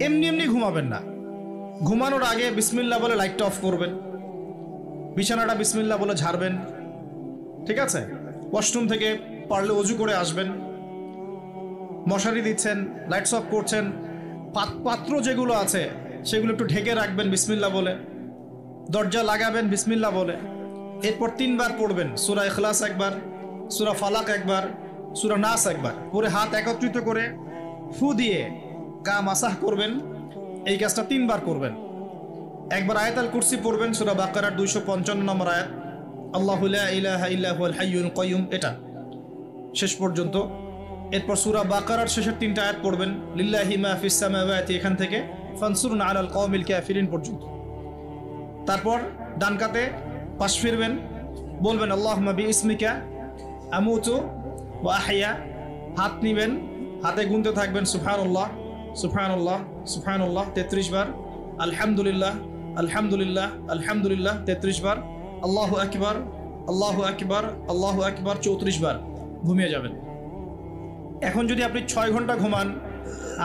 এমনি এমনি ঘুমাবেন না। ঘুমানোর আগে বিসমিল্লাহ বলে লাইটটা অফ করবেন, বিছানাটা বিসমিল্লাহ বলে ঝাড়বেন, ঠিক আছে? ওয়াশরুম থেকে পারলে অজু করে আসবেন। মশারি দিচ্ছেন, লাইটস অফ করছেন, পাত্র যেগুলো আছে সেগুলো একটু ঢেকে রাখবেন বিসমিল্লাহ বলে, দরজা লাগাবেন বিসমিল্লাহ বলে। এরপর 3 বার পড়বেন সূরা ইখলাস একবার, সূরা ফালাক একবার, সূরা নাস একবার, পরে হাত একত্রিত করে ফু দিয়ে গা মাসাহ করবেন। এই কাজটা 3 বার করবেন। একবার আয়াতুল কুরসি পড়বেন, সূরা বাকারার 255 নম্বর আয়াত, আল্লাহু লা ইলাহা ইল্লা হুয়াল হাইয়ুল কাইয়ুম, এটা শেষ পর্যন্ত। এরপর সূরা বাকারার শেষের 3টা আয়াত পড়বেন, লিল্লাহি মা ফিস সামাওয়াতি, এখান থেকে ফানসুরনা আলাল কওমিল কাফিরিন পর্যন্ত। তারপর ডান কাতে পাশ ফিরবেন, বলবেন আল্লাহুম্মা বিইসমিকা আমুতু ওয়া আহইয়া। হাত নিবেন, হাতে গুনতে থাকবেন সুবহানাল্লাহ সুবহানাল্লাহ সুবহানাল্লাহ 33 বার, আলহামদুলিল্লাহ আলহামদুলিল্লাহ আলহামদুলিল্লাহ 33 বার, আল্লাহু আকবার আল্লাহু আকবার আল্লাহু আকবার 34 বার। ঘুমিয়ে যাবেন। এখন যদি আপনি 6 ঘন্টা ঘুমান,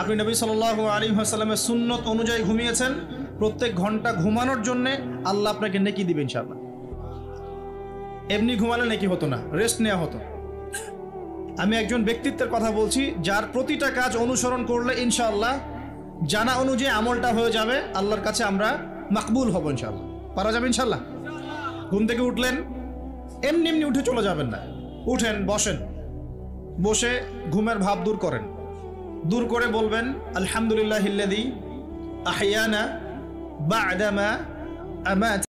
আপনি নবী সাল্লাল্লাহু আলাইহি ওয়াসাল্লামের সুন্নত অনুযায়ী ঘুমিয়েছেন, প্রত্যেক ঘন্টা ঘুমানোর জন্য আল্লাহ আপনাকে নেকি দিবেন ইনশাআল্লাহ। এমনি ঘুমালে নেকি হতো না, রেস্ট নেওয়া হতো। আমি একজন ব্যক্তিত্বের কথা বলছি, যার প্রতিটা কাজ অনুসরণ করলে ইনশাআল্লাহ জানা অনুযায়ী আমলটা হয়ে যাবে, আল্লাহর কাছে আমরা মাকবুল হব ইনশাআল্লাহ। পারা যাবে ইনশাআল্লাহ। ঘুম থেকে উঠলেন, এমনি এমনি উঠে চলে যাবেন না। উঠেন, বসেন, বসে ঘুমের ভাব দূর করেন, দূর করে বলবেন আলহামদুলিল্লাহিল্লাযী আহইয়ানা বা'দা মা আমাত।